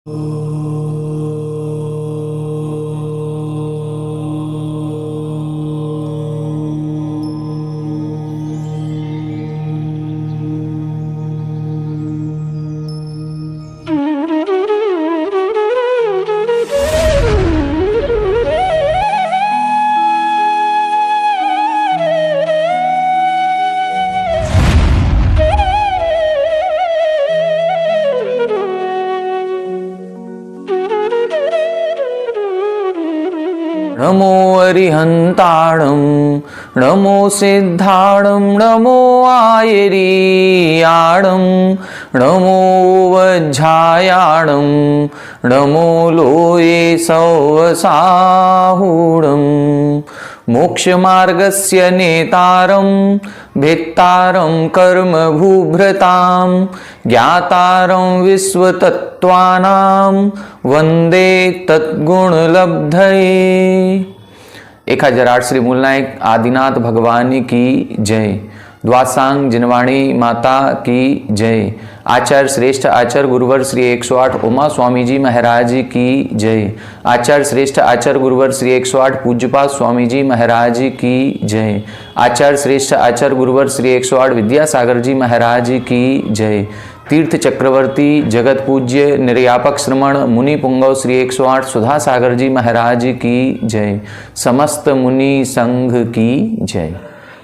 नमो अरिहंताणं नमो सिद्धाणं नमो आयरीयाणं नमो वज्झायाणं नमो लोये सौवसाहूणं मोक्षमार्गस्य नेतारं भेत्तारं कर्मभूभृतां ज्ञातारं विश्वतत्त्वानां वंदे तद्गुणलब्धये। 1008 श्री मूलनायक आदिनाथ भगवान की जय। द्वासांग जिनवाणी माता की जय। आचार्य श्रेष्ठ आचार्य गुरुवर श्री 108 उमा स्वामी जी महाराज की जय। आचार्य श्रेष्ठ आचार्य गुरुवर श्री 108 पूज्यपाद स्वामी जी महाराज की जय। आचार्य श्रेष्ठ आचार्य गुरुवर श्री 108 विद्यासागर जी महाराज की जय। तीर्थ चक्रवर्ती जगत पूज्य निर्यापक श्रमण मुनि पुंगव श्री 108 सुधा सागर जी महाराज की जय। समस्त मुनि संघ की जय।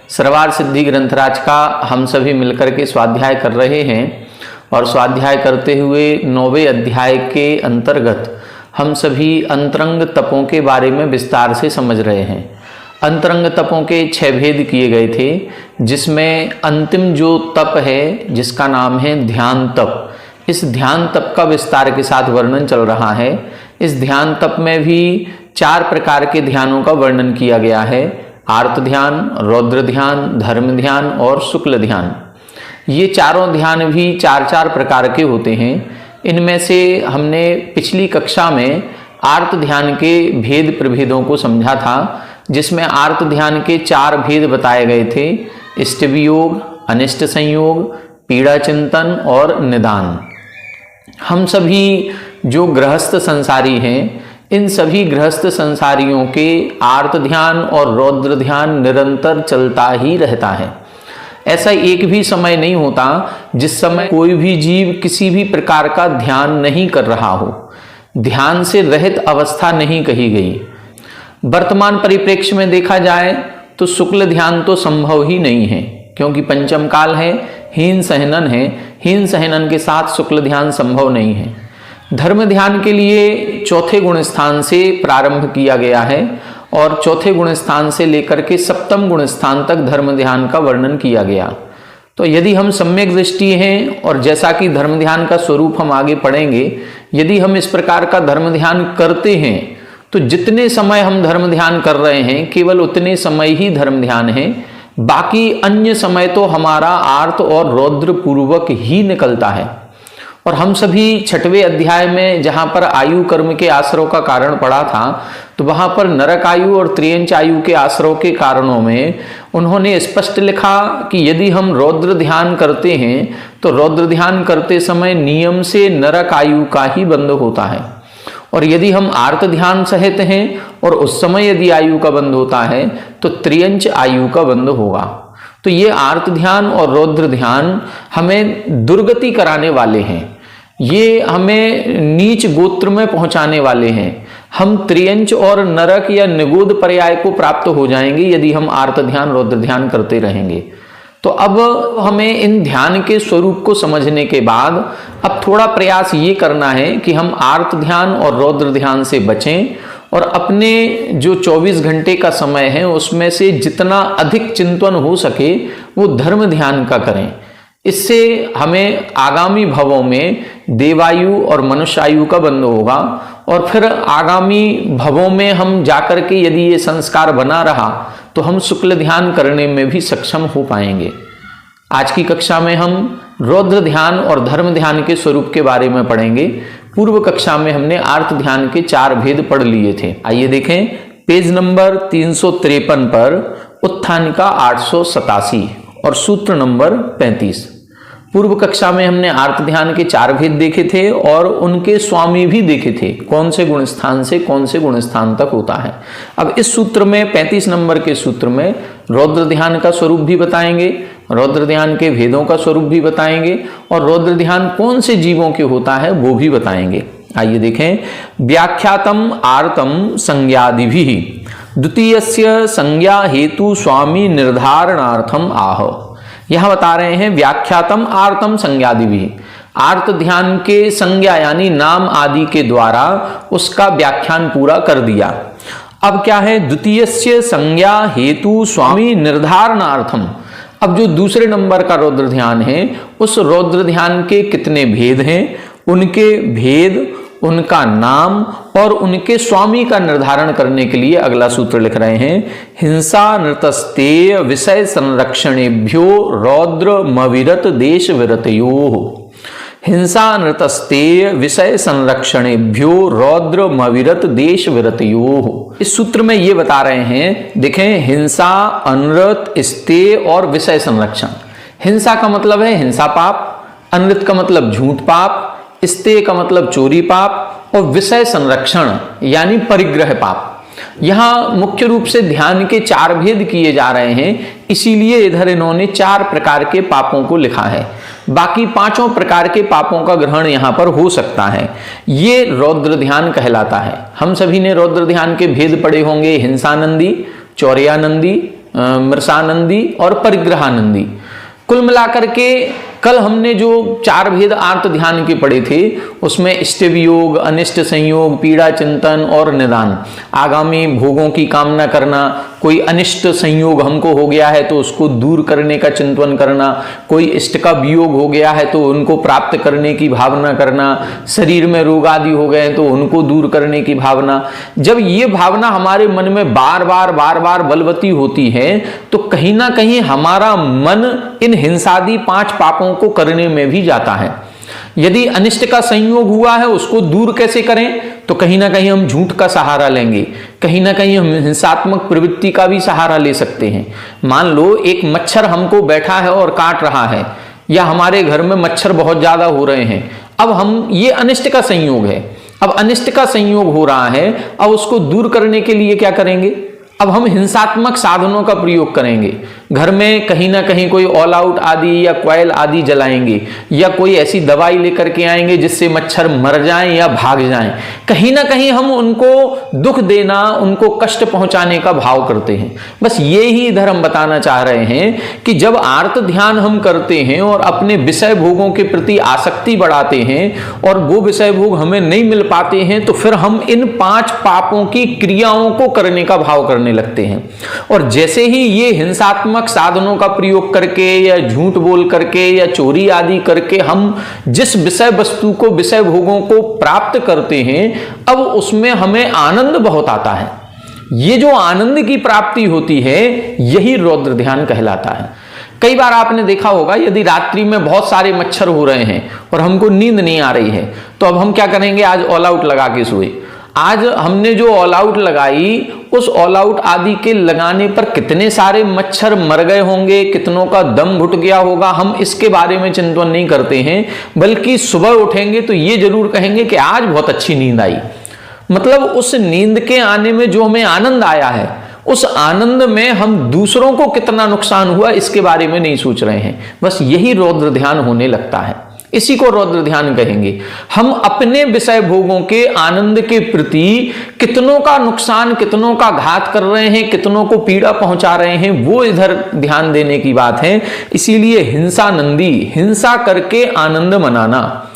सर्वार सिद्धि ग्रंथराज का हम सभी मिलकर के स्वाध्याय कर रहे हैं और स्वाध्याय करते हुए 9वें अध्याय के अंतर्गत हम सभी अंतरंग तपों के बारे में विस्तार से समझ रहे हैं। अंतरंग तपों के 6 भेद किए गए थे, जिसमें अंतिम जो तप है जिसका नाम है ध्यान तप, इस ध्यान तप का विस्तार के साथ वर्णन चल रहा है। इस ध्यान तप में भी 4 प्रकार के ध्यानों का वर्णन किया गया है। आर्त ध्यान, रौद्र ध्यान, धर्म ध्यान और शुक्ल ध्यान। ये चारों ध्यान भी 4 प्रकार के होते हैं। इनमें से हमने पिछली कक्षा में आर्त ध्यान के भेद प्रभेदों को समझा था, जिसमें आर्त ध्यान के 4 भेद बताए गए थे: इष्ट वियोग, अनिष्ट संयोग, पीड़ा चिंतन और निदान। हम सभी जो गृहस्थ संसारी हैं, इन सभी गृहस्थ संसारियों के आर्त ध्यान और रौद्र ध्यान निरंतर चलता ही रहता है। ऐसा एक भी समय नहीं होता जिस समय कोई भी जीव किसी भी प्रकार का ध्यान नहीं कर रहा हो। ध्यान से रहित अवस्था नहीं कही गई। वर्तमान परिप्रेक्ष्य में देखा जाए तो शुक्ल ध्यान तो संभव ही नहीं है, क्योंकि पंचम काल है, हीन सहनन है। हीन सहनन के साथ शुक्ल ध्यान संभव नहीं है। धर्म ध्यान के लिए 4थे गुण स्थान से प्रारंभ किया गया है और 4थे गुण स्थान से लेकर के 7वें गुण स्थान तक धर्म ध्यान का वर्णन किया गया। तो यदि हम सम्यक दृष्टि हैं, और जैसा कि धर्म ध्यान का स्वरूप हम आगे पढ़ेंगे, यदि हम इस प्रकार का धर्म ध्यान करते हैं तो जितने समय हम धर्म ध्यान कर रहे हैं केवल उतने समय ही धर्म ध्यान है। बाकी अन्य समय तो हमारा आर्त और रौद्र पूर्वक ही निकलता है। और हम सभी 6वें अध्याय में जहाँ पर आयु कर्म के आश्रव का कारण पढ़ा था, तो वहाँ पर नरक आयु और त्रियंच आयु के आश्रव के कारणों में उन्होंने स्पष्ट लिखा कि यदि हम रौद्र ध्यान करते हैं तो रौद्र ध्यान करते समय नियम से नरक आयु का ही बंध होता है, और यदि हम आर्त ध्यान सहित हैं और उस समय यदि आयु का बंध होता है तो त्रियंच आयु का बंध होगा। तो ये आर्त ध्यान और रौद्र ध्यान हमें दुर्गति कराने वाले हैं, ये हमें नीच गोत्र में पहुंचाने वाले हैं। हम त्रियंच और नरक या निगोद पर्याय को प्राप्त हो जाएंगे यदि हम आर्त ध्यान रौद्र ध्यान करते रहेंगे। तो अब हमें इन ध्यान के स्वरूप को समझने के बाद अब थोड़ा प्रयास ये करना है कि हम आर्त ध्यान और रौद्र ध्यान से बचें और अपने जो 24 घंटे का समय है उसमें से जितना अधिक चिंतन हो सके वो धर्म ध्यान का करें। इससे हमें आगामी भवों में देवायु और मनुष्यायु का बंध होगा, और फिर आगामी भवों में हम जाकर के यदि ये संस्कार बना रहा तो हम शुक्ल ध्यान करने में भी सक्षम हो पाएंगे। आज की कक्षा में हम रौद्र ध्यान और धर्म ध्यान के स्वरूप के बारे में पढ़ेंगे। पूर्व कक्षा में हमने आर्त ध्यान के 4 भेद पढ़ लिए थे। आइए देखें पेज नंबर 353 पर उत्थान का 887 और सूत्र नंबर 35। पूर्व कक्षा में हमने आर्त ध्यान के 4 भेद देखे थे और उनके स्वामी भी देखे थे, कौन से गुण स्थान से कौन से गुण स्थान तक होता है। अब इस सूत्र में 35 नंबर के सूत्र में रौद्र ध्यान का स्वरूप भी बताएंगे, रौद्र ध्यान के भेदों का स्वरूप भी बताएंगे और रौद्र ध्यान कौन से जीवों के होता है वो भी बताएंगे। आइए देखें, व्याख्यातम आर्तम संज्ञादिभिः द्वितीयस्य संज्ञा हेतु स्वामी निर्धारणार्थम आह। यह बता रहे हैं व्याख्यातम आर्तम संज्ञादिभिः, आर्त ध्यान के संज्ञा यानी नाम आदि के द्वारा उसका व्याख्यान पूरा कर दिया। अब क्या है, द्वितीयस्य संज्ञा हेतु स्वामी निर्धारणार्थम। अब जो दूसरे नंबर का रौद्र ध्यान है उस रौद्र ध्यान के कितने भेद हैं, उनके भेद, उनका नाम और उनके स्वामी का निर्धारण करने के लिए अगला सूत्र लिख रहे हैं, हिंसा नृतस्तेय विषय संरक्षणेभ्यो रौद्रमविरत देश विरतयोः। हिंसा नृतस्तेय विषय संरक्षणेभ्यो रौद्रमविरत देश विरतयोः। इस सूत्र में ये बता रहे हैं, देखें, हिंसा, अनृत, स्तेय और विषय संरक्षण। हिंसा का मतलब है हिंसा पाप, अनृत का मतलब झूठ पाप, स्तेय का मतलब चोरी पाप और विषय संरक्षण यानी परिग्रह पाप। यहां मुख्य रूप से ध्यान के 4 भेद किए जा रहे हैं, इसीलिए इधर इन्होंने 4 प्रकार के पापों को लिखा है। बाकी 5 प्रकार के पापों का ग्रहण यहां पर हो सकता है। ये रौद्र ध्यान कहलाता है। हम सभी ने रौद्र ध्यान के भेद पढ़े होंगे, हिंसानंदी, चौर्यानंदी, मृषानंदी और परिग्रहानंदी। कुल मिलाकर के कल हमने जो 4 भेद आर्त ध्यान के पढ़े थे उसमें इष्ट वियोग, अनिष्ट संयोग, पीड़ा चिंतन और निदान, आगामी भोगों की कामना करना, कोई अनिष्ट संयोग हमको हो गया है तो उसको दूर करने का चिंतन करना, कोई इष्ट का वियोग हो गया है तो उनको प्राप्त करने की भावना करना, शरीर में रोग आदि हो गए तो उनको दूर करने की भावना। जब ये भावना हमारे मन में बार बार बलवती होती है तो कहीं ना कहीं हमारा मन इन हिंसादि 5 पापों को करने में भी जाता है। यदि अनिष्ट का संयोग हुआ है उसको दूर कैसे करें, तो कहीं ना कहीं हम झूठ का सहारा लेंगे, कहीं ना कहीं हम हिंसात्मक प्रवृत्ति का भी सहारा ले सकते हैं। मान लो एक मच्छर हमको बैठा है और काट रहा है, या हमारे घर में मच्छर बहुत ज्यादा हो रहे हैं। अब हम, ये अनिष्ट का संयोग है, अब अनिष्ट का संयोग हो रहा है, अब उसको दूर करने के लिए क्या करेंगे, अब हम हिंसात्मक साधनों का प्रयोग करेंगे। घर में कहीं ना कहीं कोई ऑल आउट आदि या कॉइल आदि जलाएंगे, या कोई ऐसी दवाई लेकर के आएंगे जिससे मच्छर मर जाएं या भाग जाएं। कहीं ना कहीं हम उनको दुख देना, उनको कष्ट पहुंचाने का भाव करते हैं। बस ये ही इधर हम बताना चाह रहे हैं कि जब आर्त ध्यान हम करते हैं और अपने विषय भोगों के प्रति आसक्ति बढ़ाते हैं और वो विषय भोग हमें नहीं मिल पाते हैं, तो फिर हम इन 5 पापों की क्रियाओं को करने का भाव करने लगते हैं। और जैसे ही ये हिंसात्मक साधनों का प्रयोग करके या झूठ बोल करके या चोरी आदि करके हम जिस विषय वस्तु को, विषय भोगों को प्राप्त करते हैं, अब उसमें हमें आनंद बहुत आता है। ये जो आनंद की प्राप्ति होती है यही रौद्र ध्यान कहलाता है। कई बार आपने देखा होगा, यदि रात्रि में बहुत सारे मच्छर हो रहे हैं और हमको नींद नहीं आ रही है तो अब हम क्या करेंगे, आज ऑल आउट लगा के सोए। आज हमने जो ऑल आउट लगाई, उस ऑल आउट आदि के लगाने पर कितने सारे मच्छर मर गए होंगे, कितनों का दम घुट गया होगा, हम इसके बारे में चिंतन नहीं करते हैं। बल्कि सुबह उठेंगे तो ये जरूर कहेंगे कि आज बहुत अच्छी नींद आई। मतलब उस नींद के आने में जो हमें आनंद आया है, उस आनंद में हम दूसरों को कितना नुकसान हुआ इसके बारे में नहीं सोच रहे हैं। बस यही रौद्र ध्यान होने लगता है, इसी को रौद्र ध्यान कहेंगे। हम अपने विषय भोगों के आनंद के प्रति कितनों का नुकसान, कितनों का घात कर रहे हैं, कितनों को पीड़ा पहुंचा रहे हैं, वो इधर ध्यान देने की बात है। इसीलिए हिंसानंदी, हिंसा करके आनंद मनाना।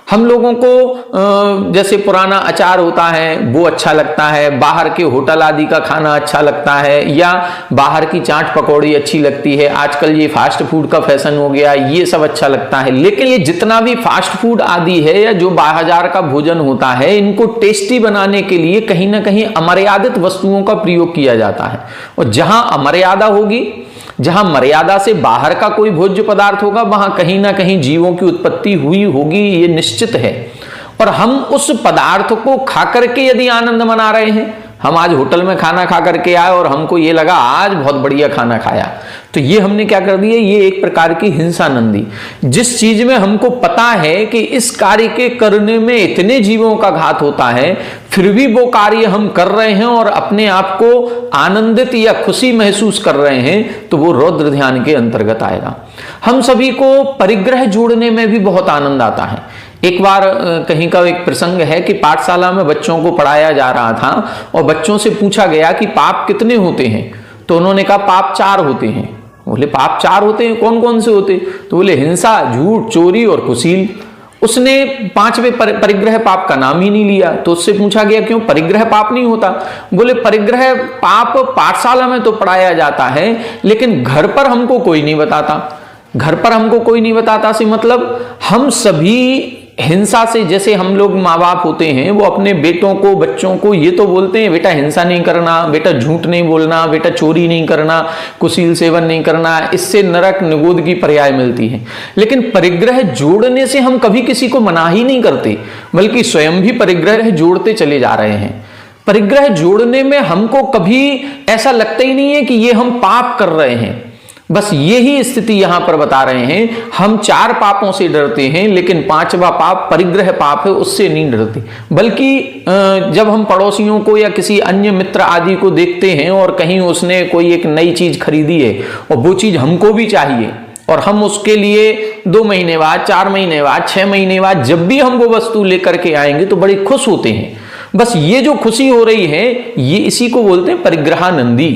हम लोगों को जैसे पुराना अचार होता है वो अच्छा लगता है, बाहर के होटल आदि का खाना अच्छा लगता है, या बाहर की चाट पकौड़ी अच्छी लगती है। आजकल ये फास्ट फूड का फैशन हो गया, ये सब अच्छा लगता है। लेकिन ये जितना भी फास्ट फूड आदि है या जो बाजार का भोजन होता है, इनको टेस्टी बनाने के लिए कहीं ना कहीं अमर्यादित वस्तुओं का प्रयोग किया जाता है। और जहां अमर्यादा होगी, जहां मर्यादा से बाहर का कोई भोज्य पदार्थ होगा, वहां कहीं ना कहीं जीवों की उत्पत्ति हुई होगी, ये निश्चित है। और हम उस पदार्थ को खा करके यदि आनंद मना रहे हैं हम आज होटल में खाना खा करके आए और हमको ये लगा आज बहुत बढ़िया खाना खाया, तो ये हमने क्या कर दिया, ये एक प्रकार की हिंसा नंदी। जिस चीज में हमको पता है कि इस कार्य के करने में इतने जीवों का घात होता है, फिर भी वो कार्य हम कर रहे हैं और अपने आप को आनंदित या खुशी महसूस कर रहे हैं, तो वो रौद्र ध्यान के अंतर्गत आएगा। हम सभी को परिग्रह जोड़ने में भी बहुत आनंद आता है। एक बार कहीं का एक प्रसंग है कि पाठशाला में बच्चों को पढ़ाया जा रहा था और बच्चों से पूछा गया कि पाप कितने होते हैं, तो उन्होंने कहा पाप 4 होते हैं। बोले पाप 4 होते हैं, कौन कौन से होते? तो बोले हिंसा, झूठ, चोरी और कुशील। उसने 5वें परिग्रह पाप का नाम ही नहीं लिया। तो उससे पूछा गया क्यों परिग्रह पाप नहीं होता? बोले परिग्रह पाप पाठशाला में तो पढ़ाया जाता है, लेकिन घर पर हमको कोई नहीं बताता। घर पर हमको कोई नहीं बताता से मतलब हम सभी हिंसा से, जैसे हम लोग माँ बाप होते हैं वो अपने बेटों को, बच्चों को ये तो बोलते हैं बेटा हिंसा नहीं करना, बेटा झूठ नहीं बोलना, बेटा चोरी नहीं करना, कुशील सेवन नहीं करना, इससे नरक निगोद की पर्याय मिलती है। लेकिन परिग्रह जोड़ने से हम कभी किसी को मना ही नहीं करते, बल्कि स्वयं भी परिग्रह जोड़ते चले जा रहे हैं। परिग्रह जोड़ने में हमको कभी ऐसा लगता ही नहीं है कि ये हम पाप कर रहे हैं। बस यही स्थिति यहां पर बता रहे हैं। हम 4 पापों से डरते हैं, लेकिन 5वां पाप परिग्रह पाप है, उससे नहीं डरते। बल्कि जब हम पड़ोसियों को या किसी अन्य मित्र आदि को देखते हैं और कहीं उसने कोई एक नई चीज खरीदी है और वो चीज हमको भी चाहिए और हम उसके लिए 2 महीने बाद, 4 महीने बाद, 6 महीने बाद जब भी हम वो वस्तु लेकर के आएंगे तो बड़े खुश होते हैं। बस ये जो खुशी हो रही है, ये इसी को बोलते हैं परिग्रहानंदी।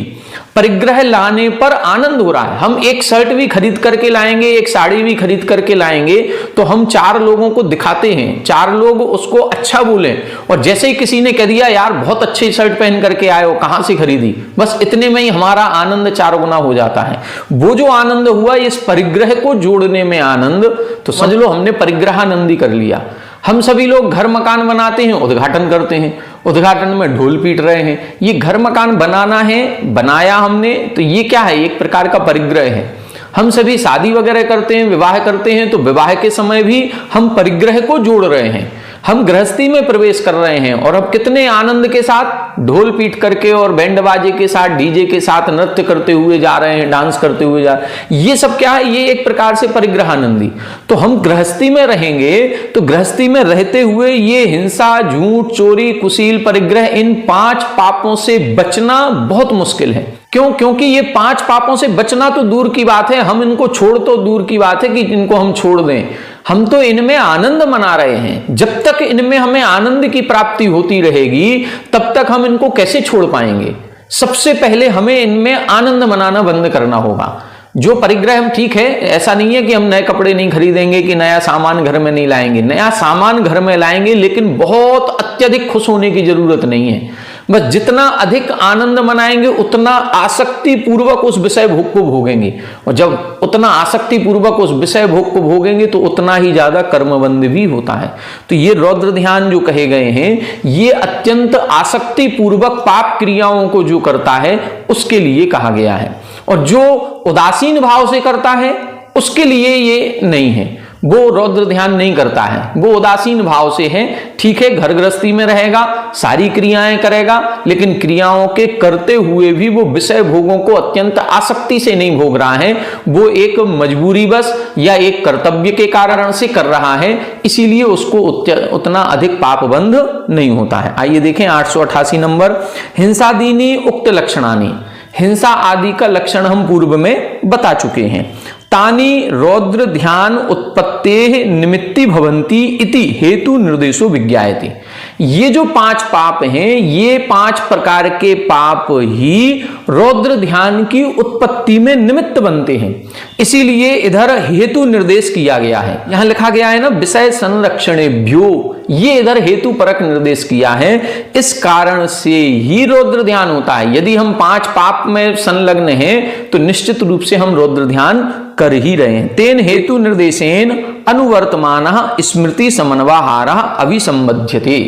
परिग्रह लाने पर आनंद हो रहा है। हम एक शर्ट भी खरीद करके लाएंगे, एक साड़ी भी खरीद करके लाएंगे, तो हम 4 लोगों को दिखाते हैं, 4 लोग उसको अच्छा बोलें। और जैसे ही किसी ने कह दिया यार बहुत अच्छी शर्ट पहन करके आए हो, कहां से खरीदी, बस इतने में ही हमारा आनंद 4 गुना हो जाता है। वो जो आनंद हुआ इस परिग्रह को जोड़ने में आनंद, तो समझ लो हमने परिग्रहानंदी कर लिया। हम सभी लोग घर मकान बनाते हैं, उद्घाटन करते हैं, उद्घाटन में ढोल पीट रहे हैं। ये घर मकान बनाना है, बनाया हमने, तो ये क्या है, एक प्रकार का परिग्रह है। हम सभी शादी वगैरह करते हैं, विवाह करते हैं, तो विवाह के समय भी हम परिग्रह को जोड़ रहे हैं। हम गृहस्थी में प्रवेश कर रहे हैं और अब कितने आनंद के साथ ढोल पीट करके और बैंड बाजे के साथ, डीजे के साथ नृत्य करते हुए जा रहे हैं, डांस करते हुए जा रहे हैं। ये सब क्या है, ये एक प्रकार से परिग्रहानंदी। तो हम गृहस्थी में रहेंगे, तो गृहस्थी में रहते हुए ये हिंसा, झूठ, चोरी, कुशील, परिग्रह, इन 5 पापों से बचना बहुत मुश्किल है। क्यों? क्योंकि ये 5 पापों से बचना तो दूर की बात है, हम इनको छोड़ तो दूर की बात है कि इनको हम छोड़ दें। हम तो इनमें आनंद मना रहे हैं। जब तक इनमें हमें आनंद की प्राप्ति होती रहेगी, तब तक हम इनको कैसे छोड़ पाएंगे? सबसे पहले हमें इनमें आनंद मनाना बंद करना होगा। जो परिग्रह हम, ठीक है, ऐसा नहीं है कि हम नए कपड़े नहीं खरीदेंगे, कि नया सामान घर में नहीं लाएंगे। नया सामान घर में लाएंगे, लेकिन बहुत अत्यधिक खुश होने की जरूरत नहीं है। बस जितना अधिक आनंद मनाएंगे उतना आसक्ति पूर्वक उस विषय भोग को भोगेंगे, और जब उतना आसक्ति पूर्वक उस विषय भोग को भोगेंगे तो उतना ही ज्यादा कर्मबंध भी होता है। तो ये रौद्र ध्यान जो कहे गए हैं, ये अत्यंत आसक्ति पूर्वक पाप क्रियाओं को जो करता है उसके लिए कहा गया है, और जो उदासीन भाव से करता है उसके लिए ये नहीं है। वो रौद्र ध्यान नहीं करता है, वो उदासीन भाव से है। ठीक है, घर गृहस्थी में रहेगा, सारी क्रियाएं करेगा, लेकिन क्रियाओं के करते हुए भी वो विषय भोगों को अत्यंत आसक्ति से नहीं भोग रहा है। वो एक मजबूरी बस या एक कर्तव्य के कारण से कर रहा है, इसीलिए उसको उतना अधिक पापबंध नहीं होता है। आइए देखें 888 नंबर, हिंसादीनी उक्त लक्षणानी। हिंसा आदि का लक्षण हम पूर्व में बता चुके हैं। तानी रौद्र ध्यान उत्पत्ते निमित्ति भवंती इति हेतु निर्देशो विज्ञायते। ये जो 5 पाप हैं, ये 5 प्रकार के पाप ही रौद्र ध्यान की उत्पत्ति में निमित्त बनते हैं। इसीलिए इधर हेतु निर्देश किया गया है। यहां लिखा गया है ना, विषय संरक्षणेभ्यो, ये इधर हेतु परक निर्देश किया है। इस कारण से ही रौद्र ध्यान होता है। यदि हम 5 पाप में संलग्न हैं तो निश्चित रूप से हम रौद्र ध्यान कर ही रहे हैं। तेन हेतु निर्देशेन अनुवर्तमान स्मृति समन्वाहार अभिसंबध्यते।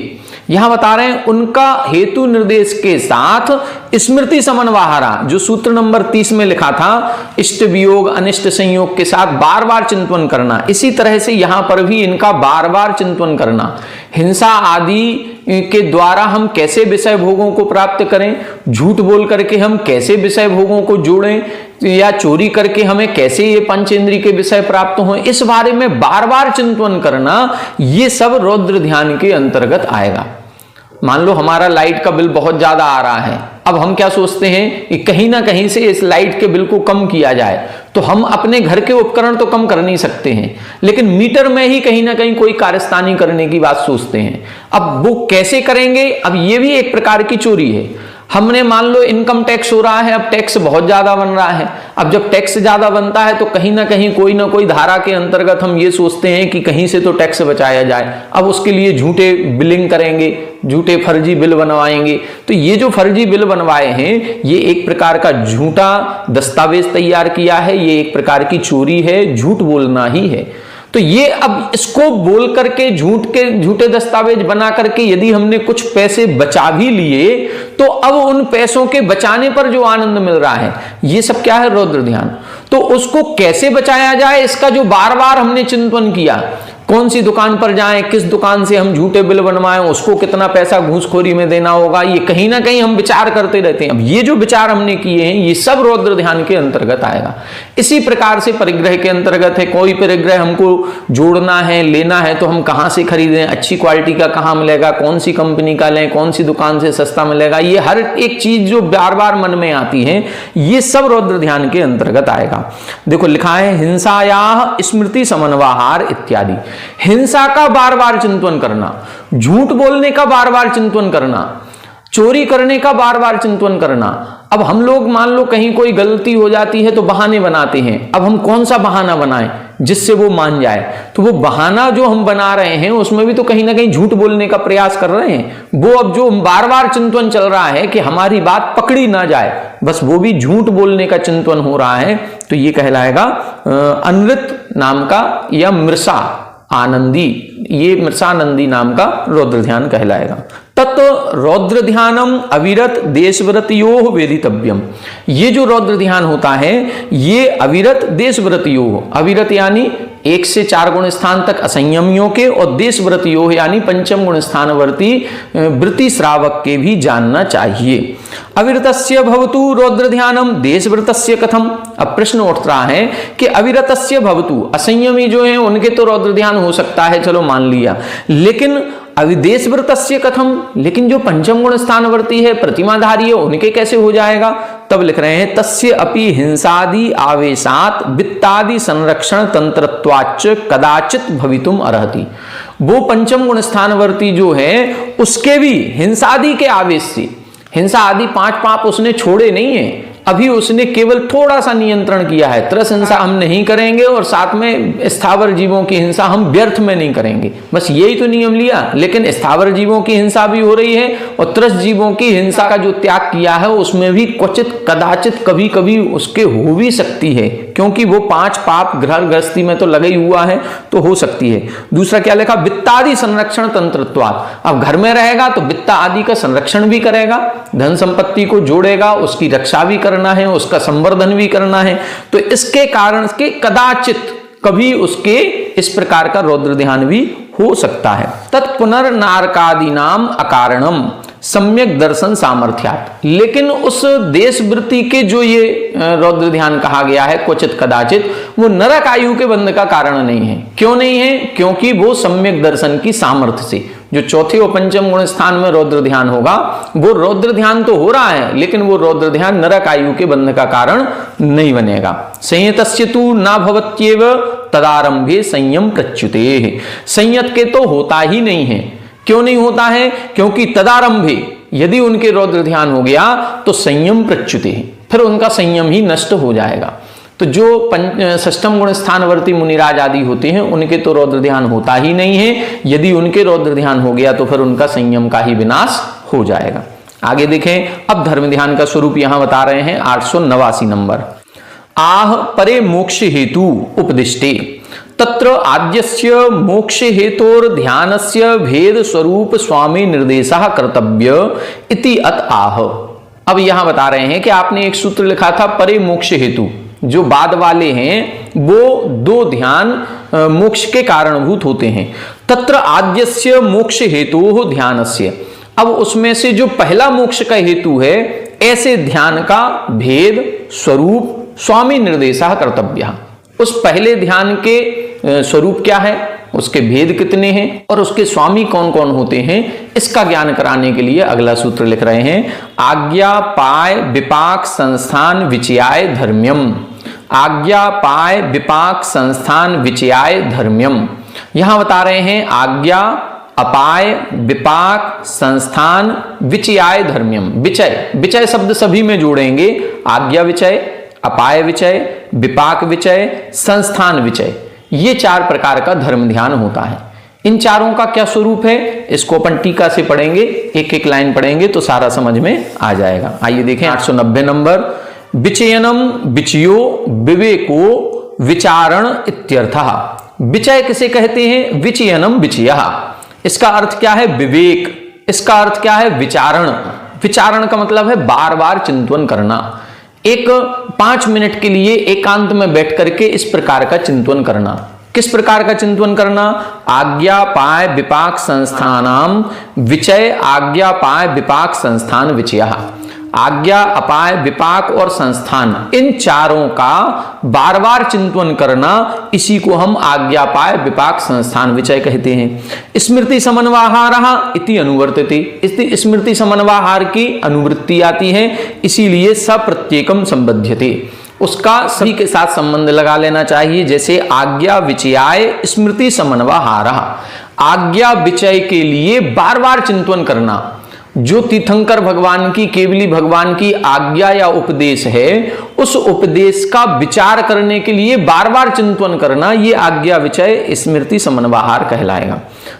यहां बता रहे हैं उनका हेतु निर्देश के साथ स्मृति समन्वहारा, जो सूत्र नंबर 30 में लिखा था, इष्ट वियोग अनिष्ट संयोग के साथ बार बार चिंतन करना। इसी तरह से यहां पर भी इनका बार बार चिंतन करना। हिंसा आदि के द्वारा हम कैसे विषय भोगों को प्राप्त करें, झूठ बोल करके हम कैसे विषय भोगों को जोड़ें, या चोरी करके हमें कैसे ये पंचेंद्रिय के विषय प्राप्त हों, इस बारे में बार बार चिंतन करना, ये सब रौद्र ध्यान के अंतर्गत आएगा। मान लो हमारा लाइट का बिल बहुत ज्यादा आ रहा है, अब हम क्या सोचते हैं कि कहीं ना कहीं से इस लाइट के बिल को कम किया जाए, तो हम अपने घर के उपकरण तो कम कर नहीं सकते हैं, लेकिन मीटर में ही कहीं ना कहीं कोई कारस्तानी करने की बात सोचते हैं। अब वो कैसे करेंगे, अब ये भी एक प्रकार की चोरी है। हमने मान लो इनकम टैक्स हो रहा है, अब टैक्स बहुत ज्यादा बन रहा है। अब जब टैक्स ज्यादा बनता है तो कहीं ना कहीं कोई ना कोई धारा के अंतर्गत हम ये सोचते हैं कि कहीं से तो टैक्स बचाया जाए। अब उसके लिए झूठे बिलिंग करेंगे, झूठे फर्जी बिल बनवाएंगे। तो ये जो फर्जी बिल बनवाए हैं, ये एक प्रकार का झूठा दस्तावेज तैयार किया है, ये एक प्रकार की चोरी है, झूठ बोलना ही है। तो ये अब इसको बोल करके झूठे दस्तावेज बना करके यदि हमने कुछ पैसे बचा भी लिए, तो अब उन पैसों के बचाने पर जो आनंद मिल रहा है, ये सब क्या है, रौद्र ध्यान। तो उसको कैसे बचाया जाए, इसका जो बार बार हमने चिंतन किया, कौन सी दुकान पर जाएं, किस दुकान से हम झूठे बिल बनवाएं, उसको कितना पैसा घूसखोरी में देना होगा, ये कहीं ना कहीं हम विचार करते रहते हैं। अब ये जो विचार हमने किए हैं, ये सब रौद्र ध्यान के अंतर्गत आएगा। इसी प्रकार से परिग्रह के अंतर्गत है। कोई परिग्रह हमको जोड़ना है, लेना है, तो हम कहां से खरीदें, अच्छी क्वालिटी का कहां मिलेगा, कौन सी कंपनी का लें, कौन सी दुकान से सस्ता मिलेगा, ये हर एक चीज जो बार बार मन में आती है, ये सब रौद्र ध्यान के अंतर्गत आएगा। देखो लिखा है हिंसायाः स्मृति समन्वहार इत्यादि। हिंसा का बार बार चिंतन करना, झूठ बोलने का बार बार चिंतन करना, चोरी करने का बार बार चिंतन करना। अब हम लोग मान लो कहीं कोई गलती हो जाती है तो बहाने बनाते हैं। अब हम कौन सा बहाना बनाएं जिससे वो मान जाए, तो वो बहाना जो हम बना रहे हैं उसमें भी तो कहीं ना कहीं झूठ बोलने का प्रयास कर रहे हैं। वो अब जो बार बार चिंतन चल रहा है कि हमारी बात पकड़ी ना जाए, बस वो भी झूठ बोलने का चिंतन हो रहा है। तो ये कहलाएगा अनृत नाम का या मृषा आनंदी, ये मृषानंदी नाम का रौद्र ध्यान कहलाएगा। तत् रौद्र ध्यानम अविरत देशव्रतयोः वेदितव्यम। ये जो रौद्र ध्यान होता है, ये अविरत देशव्रतयोः, अविरत यानी 1 से 4 गुण स्थान तक असंयमियों के, और देशव्रतयोः यानी 5म गुण स्थानवर्ती वृत्ति श्रावक के भी जानना चाहिए। अविरतस्य भवतु रौद्र ध्यानम देशव्रतस्य कथम। अब प्रश्न उठ रहा है कि अविरतस्य भवतु, असंयमी जो है उनके तो रौद्र ध्यान हो सकता है, चलो मान लिया, लेकिन अविदेशव्रतस्य कथम, लेकिन जो 5म गुण स्थानवर्ती है, प्रतिमाधारी है, उनके कैसे हो जाएगा। तब लिख रहे हैं तस्य अपि हिंसादि आवेशात वित्तादि संरक्षण तंत्रत्वाच्च कदाचित भवितुम अर्हति। वो 5म गुण स्थानवर्ती जो है उसके भी हिंसादि के आवेश से, हिंसा आदि 5 पाप उसने छोड़े नहीं है, अभी उसने केवल थोड़ा सा नियंत्रण किया है। त्रस हिंसा हम नहीं करेंगे और साथ में स्थावर जीवों की हिंसा हम व्यर्थ में नहीं करेंगे, बस यही तो नियम लिया। लेकिन स्थावर जीवों की हिंसा भी हो रही है और त्रस जीवों की हिंसा का जो त्याग किया है उसमें भी क्वचित कदाचित कभी कभी उसके हो भी सकती है, क्योंकि वो 5 पाप घर गृहस्थी में तो लगा ही हुआ है, तो हो सकती है। दूसरा क्या लिखा, वित्तादि संरक्षण तंत्रत्वात्। अब घर में रहेगा तो वित्त आदि का संरक्षण भी करेगा, धन संपत्ति को जोड़ेगा, उसकी रक्षा भी करना है, उसका संवर्धन भी करना है। तो इसके कारण के कदाचित कभी उसके इस प्रकार का रौद्र ध्यान भी हो सकता है। तत्पुनर्नारकादि नाम अकारणम सम्यक दर्शन सामर्थ्यात। लेकिन उस देश वृत्ति के जो ये रौद्र ध्यान कहा गया है क्वचित कदाचित, वो नरक आयु के बंध का कारण नहीं है। क्यों नहीं है, क्योंकि वो सम्यक दर्शन की सामर्थ्य से, जो 4थे और 5म गुण स्थान में रौद्र ध्यान होगा, वो रौद्र ध्यान तो हो रहा है, लेकिन वो रौद्र ध्यान नरक आयु के बंध का कारण नहीं बनेगा। संयतस्य तु न भवत्येव तदारंभे संयम प्रच्युते। संयत के तो होता ही नहीं है। क्यों नहीं होता है, क्योंकि तदारंभे यदि उनके रौद्र ध्यान हो गया तो संयम प्रच्युते, फिर उनका संयम ही नष्ट हो जाएगा। तो जो 6म गुण स्थानवर्ती मुनिराज आदि होते हैं उनके तो रौद्र ध्यान होता ही नहीं है। यदि उनके रौद्र ध्यान हो गया तो फिर उनका संयम का ही विनाश हो जाएगा। आगे देखें, अब धर्म ध्यान का स्वरूप यहां बता रहे हैं 889 नंबर। आह परे मोक्ष हेतु उपदिष्टे तत्र आद्यस्य मोक्ष हेतोर ध्यानस्य भेद स्वरूप स्वामी निर्देशः कर्तव्य इति अत आह। अब यहां बता रहे हैं कि आपने एक सूत्र लिखा था परे मोक्ष हेतु, जो बाद वाले हैं वो दो ध्यान मोक्ष के कारणभूत होते हैं। तत्र आद्यस्य मोक्ष हेतु ध्यानस्य, अब उसमें से जो पहला मोक्ष का हेतु है ऐसे ध्यान का भेद स्वरूप स्वामी निर्देशः कर्तव्य, उस पहले ध्यान के स्वरूप क्या है, उसके भेद कितने हैं और उसके स्वामी कौन कौन होते हैं, इसका ज्ञान कराने के लिए अगला सूत्र लिख रहे हैं। आज्ञा पाय विपाक संस्थान विचयाय धर्म्यम, आज्ञा पाय विपाक संस्थान विचयाय धर्म्यम। यहां बता रहे हैं आज्ञा अपाय विपाक संस्थान विचयाय धर्म्यम। विचय, विचय शब्द सभी में जोड़ेंगे, आज्ञा विचय, अपाय विचय, विपाक विचय, संस्थान विचय, ये चार प्रकार का धर्म ध्यान होता है। इन चारों का क्या स्वरूप है इसको अपन टीका से पढ़ेंगे, एक एक लाइन पढ़ेंगे तो सारा समझ में आ जाएगा। आइए देखें 890 नंबर। विचयनम विचयो विवेको विचारण इत्यर्थः। विचय किसे कहते हैं? विचयनम विचयः, इसका अर्थ क्या है? विवेक। इसका अर्थ क्या है? विचारण। विचारण का मतलब है बार बार चिंतन करना। एक 5 मिनट के लिए एकांत में बैठ करके इस प्रकार का चिंतन करना। किस प्रकार का चिंतन करना? आज्ञा पाय विपाक संस्थानाम विचय, आज्ञा पाय विपाक संस्थान विचयः। आज्ञा अपाय विपाक और संस्थान, इन चारों का बार बार चिंतन करना, इसी को हम आज्ञा पाय विपाक संस्थान विचय कहते हैं। स्मृति समन्वाहारः इति अनुवर्तते, इस स्मृति समन्वाहार की अनुवृत्ति आती है, इसीलिए सप्रत्येकम संबध्यते, उसका सभी के साथ संबंध लगा लेना चाहिए। जैसे आज्ञा विचयाय स्मृति समन्वाहारः, आज्ञा विचय के लिए बार बार चिंतन करना। जो तीर्थंकर भगवान की, केवली भगवान की आज्ञा या उपदेश है, उस उपदेश का विचार करने के लिए बार बार चिंतन करना, ये आज्ञा विचय स्मृति समन्वाहार कहलाएगा।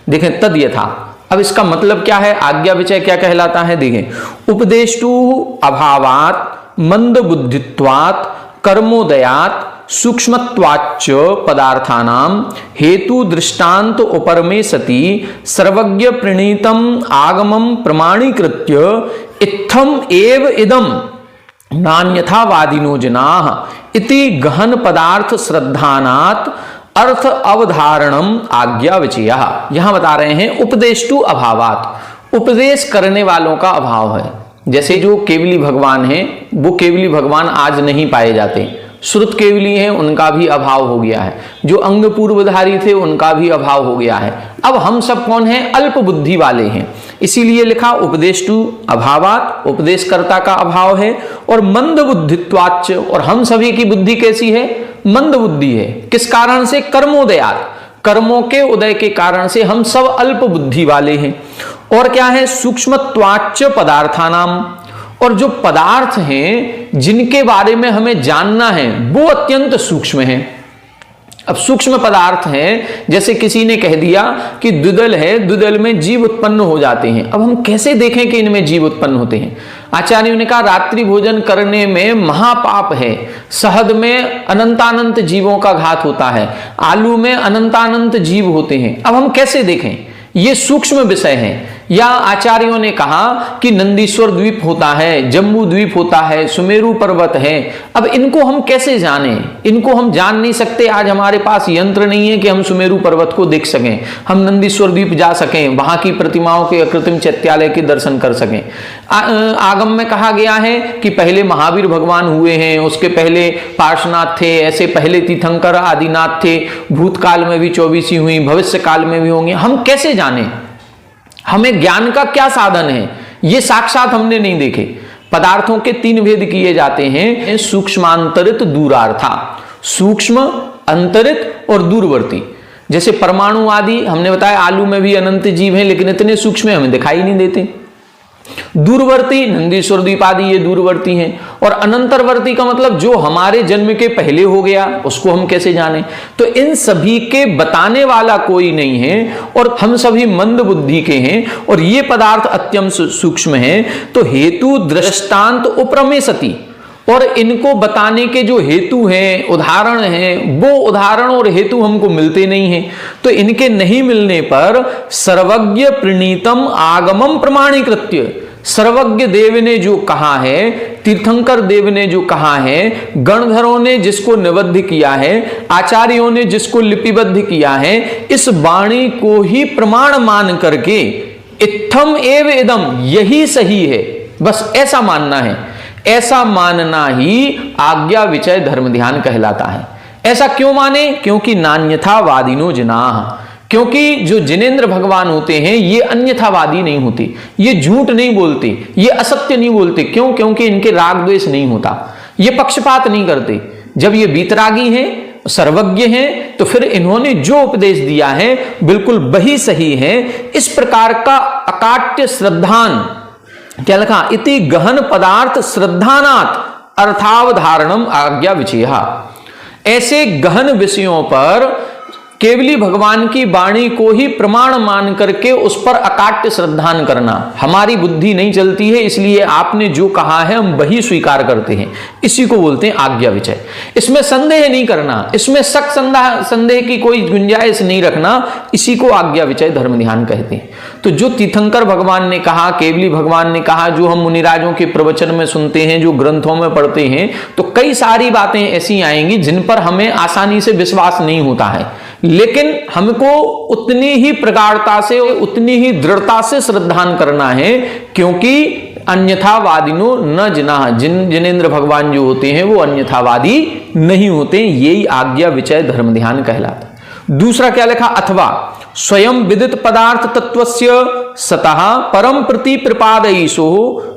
देखें तद यथा, अब इसका मतलब क्या है? आज्ञा विचय क्या कहलाता है? देखें, उपदेष्टु अभावात मंद बुद्धित्वात् कर्मोदयात सूक्ष्मत्वाच्च पदार्थानाम हेतु दृष्टांत उपरमे सति सर्वज्ञ प्रणीतम आगमम प्रमाणीकृत्य इत्थम एव इदम नान्यथावादिनो जनाः इति गहन पदार्थ श्रद्धानात् अर्थ अवधारणम आज्ञा विचयः। यहां बता रहे हैं उपदेष्टु अभावात, उपदेश करने वालों का अभाव है। जैसे जो केवली भगवान है, वो केवली भगवान आज नहीं पाए जाते। श्रुत केवली हैं, उनका भी अभाव हो गया है। जो अंग पूर्वधारी थे, उनका भी अभाव हो गया है। अब हम सब कौन हैं? अल्प बुद्धि वाले हैं। इसीलिए लिखा उपदेष्टु अभावात, उपदेशकर्ता का अभाव है। और मंद बुद्धित्वाच्च, और हम सभी की बुद्धि कैसी है? मंद बुद्धि है। किस कारण से? कर्मोदयात, कर्मों के उदय के कारण से हम सब अल्प बुद्धि वाले हैं। और क्या है? सूक्ष्मत्वाच्च पदार्थानाम, और जो पदार्थ हैं जिनके बारे में हमें जानना है वो अत्यंत सूक्ष्म हैं। अब सूक्ष्म पदार्थ हैं, जैसे किसी ने कह दिया कि द्विदल है, द्विदल में जीव उत्पन्न हो जाते हैं। अब हम कैसे देखें कि इनमें जीव उत्पन्न होते हैं? आचार्यों ने कहा रात्रि भोजन करने में महापाप है, शहद में अनंतानंत जीवों का घात होता है, आलू में अनंतानंत जीव होते हैं। अब हम कैसे देखें? ये सूक्ष्म विषय है। या आचार्यों ने कहा कि नंदीश्वर द्वीप होता है, जम्बू द्वीप होता है, सुमेरु पर्वत है। अब इनको हम कैसे जाने? इनको हम जान नहीं सकते। आज हमारे पास यंत्र नहीं है कि हम सुमेरु पर्वत को देख सकें, हम नंदीश्वर द्वीप जा सकें, वहां की प्रतिमाओं के अकृत्रिम चैत्यालय के दर्शन कर सकें। आगम में कहा गया है कि पहले महावीर भगवान हुए हैं, उसके पहले पार्श्वनाथ थे, ऐसे पहले तीर्थंकर आदिनाथ थे, भूतकाल में भी 24 हुई, भविष्य काल में भी होंगे। हम कैसे जाने? हमें ज्ञान का क्या साधन है? ये साक्षात हमने नहीं देखे। पदार्थों के 3 भेद किए जाते हैं, सूक्ष्मांतरित दूरार्था, सूक्ष्म, अंतरित और दूरवर्ती। जैसे परमाणु आदि हमने बताया, आलू में भी अनंत जीव हैं, लेकिन इतने सूक्ष्म हमें दिखाई नहीं देते। दूरवर्ती, नंदीश्वर द्वीप आदि ये दूरवर्ती हैं। और अनंतरवर्ती का मतलब जो हमारे जन्म के पहले हो गया, उसको हम कैसे जाने? तो इन सभी के बताने वाला कोई नहीं है, और हम सभी मंद बुद्धि के हैं, और ये पदार्थ अत्यंत सूक्ष्म हैं। तो हेतु दृष्टांत उपरमे सति, और इनको बताने के जो हेतु हैं, उदाहरण हैं, वो उदाहरण और हेतु हमको मिलते नहीं हैं। तो इनके नहीं मिलने पर सर्वज्ञ प्रणीतम आगमम प्रमाणीकृत्य, सर्वज्ञ देव ने जो कहा है, तीर्थंकर देव ने जो कहा है, गणधरों ने जिसको निबद्ध किया है, आचार्यों ने जिसको लिपिबद्ध किया है, इस वाणी को ही प्रमाण मान करके इत्थम एव इदम, यही सही है, बस ऐसा मानना है। ऐसा मानना ही आज्ञा विचय धर्म ध्यान कहलाता है। ऐसा क्यों माने? क्योंकि नान्यथावादिनो जिनाह, क्योंकि जो जिनेंद्र भगवान होते हैं ये अन्यथावादी नहीं होते, ये झूठ नहीं बोलते, ये असत्य नहीं बोलते। क्यों? क्योंकि इनके राग द्वेष नहीं होता, ये पक्षपात नहीं करते। जब ये बीतरागी हैं, सर्वज्ञ हैं, तो फिर इन्होंने जो उपदेश दिया है बिल्कुल वही सही है। इस प्रकार का अकाट्य श्रद्धान, क्या लिखा, इति गहन पदार्थ श्रद्धानात् अर्थावधारणम आज्ञा विचेहा। ऐसे गहन विषयों पर केवली भगवान की वाणी को ही प्रमाण मान करके उस पर अकाट्य श्रद्धान करना। हमारी बुद्धि नहीं चलती है, इसलिए आपने जो कहा है हम वही स्वीकार करते हैं, इसी को बोलते हैं आज्ञा विचय। इसमें संदेह नहीं करना, इसमें शक संदेह की कोई गुंजाइश नहीं रखना, इसी को आज्ञा विचय धर्म ध्यान कहते हैं। तो जो तीर्थंकर भगवान ने कहा, केवली भगवान ने कहा, जो हम मुनिराजों के प्रवचन में सुनते हैं, जो ग्रंथों में पढ़ते हैं, तो कई सारी बातें ऐसी आएंगी जिन पर हमें आसानी से विश्वास नहीं होता है, लेकिन हमको उतनी ही प्रगाढ़ता से, उतनी ही दृढ़ता से श्रद्धान करना है, क्योंकि अन्यथावादिनो न जिनाह, जिनेंद्र भगवान जो होते हैं वो अन्यथावादी नहीं होते। यही आज्ञा विचय धर्म ध्यान कहलाता है। दूसरा क्या लिखा, अथवा स्वयं विदित पदार्थ तत्वस्य सतः परम प्रति प्रपादयिषो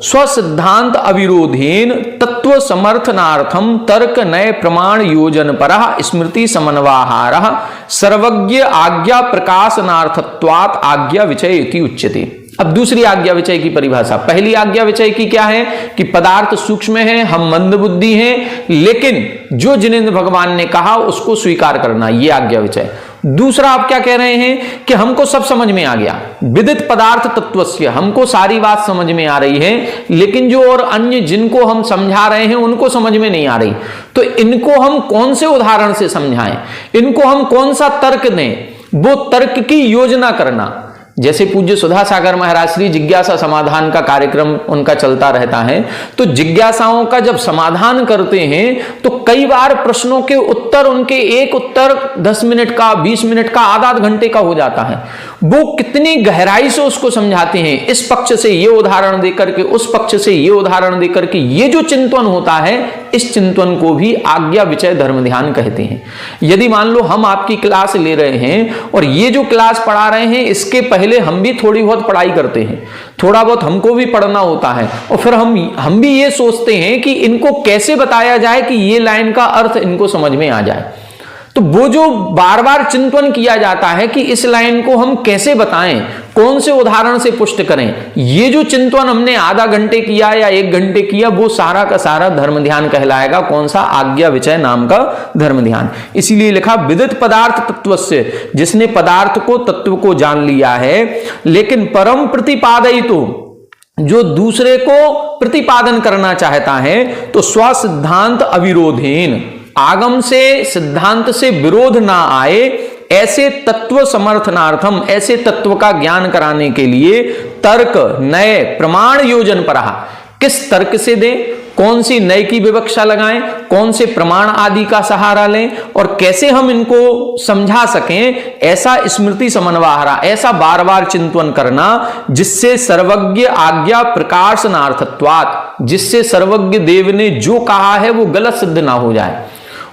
स्वसिद्धांत अविरोधेन तत्व समर्थनार्थम तर्क नय प्रमाण योजन परः स्मृति समन्वाहारः सर्वज्ञ आज्ञा प्रकाशनार्थत्वात् आज्ञा विचय इति उच्यते। अब दूसरी आज्ञा विचय की परिभाषा। पहली आज्ञा विचय की क्या है कि पदार्थ सूक्ष्म है, हम मंदबुद्धि हैं, लेकिन जो जिनेंद्र भगवान ने कहा उसको स्वीकार करना, ये आज्ञा विचय। दूसरा आप क्या कह रहे हैं कि हमको सब समझ में आ गया, विदित पदार्थ तत्वस्य, हमको सारी बात समझ में आ रही है, लेकिन जो और अन्य जिनको हम समझा रहे हैं उनको समझ में नहीं आ रही, तो इनको हम कौन से उदाहरण से समझाएं, इनको हम कौन सा तर्क दें, वो तर्क की योजना करना। जैसे पूज्य सुधा सागर महाराज श्री जिज्ञासा समाधान का कार्यक्रम उनका चलता रहता है, तो जिज्ञासाओं का जब समाधान करते हैं तो कई बार प्रश्नों के उत्तर, उनके एक उत्तर 10 मिनट का, 20 मिनट का, आधा घंटे का हो जाता है। वो कितनी गहराई से उसको समझाते हैं, इस पक्ष से ये उदाहरण देकर के, उस पक्ष से ये उदाहरण देकर के, ये जो चिंतन होता है, इस चिंतन को भी आज्ञा विचय धर्म ध्यान कहते हैं। यदि मान लो हम आपकी क्लास ले रहे हैं और ये जो क्लास पढ़ा रहे हैं, इसके पहले हम भी थोड़ी बहुत पढ़ाई करते हैं, थोड़ा बहुत हमको भी पढ़ना होता है, और फिर हम भी ये सोचते हैं कि इनको कैसे बताया जाए कि ये लाइन का अर्थ इनको समझ में आ जाए। तो वो जो बार बार चिंतन किया जाता है कि इस लाइन को हम कैसे बताएं, कौन से उदाहरण से पुष्ट करें, ये जो चिंतन हमने आधा घंटे किया या 1 घंटे किया, वो सारा का सारा धर्म ध्यान कहलाएगा। कौन सा? आज्ञा विचय नाम का धर्म ध्यान। इसीलिए लिखा विदित पदार्थ तत्वस्य, जिसने पदार्थ को, तत्व को जान लिया है, लेकिन परम प्रतिपादयितो, जो दूसरे को प्रतिपादन करना चाहता है, तो स्वसिद्धांत अविरोधेन, आगम से, सिद्धांत से विरोध ना आए, ऐसे तत्व समर्थनार्थम, ऐसे तत्व का ज्ञान कराने के लिए तर्क नए प्रमाण योजन पर, किस तर्क से दें, कौन सी नए की विवक्षा लगाएं, कौन से प्रमाण आदि का सहारा लें, और कैसे हम इनको समझा सकें, ऐसा स्मृति समन्वाहारा, ऐसा बार बार चिंतन करना, जिससे सर्वज्ञ आज्ञा प्रकाशनार्थत्वात्, जिससे सर्वज्ञ देव ने जो कहा है वो गलत सिद्ध ना हो जाए,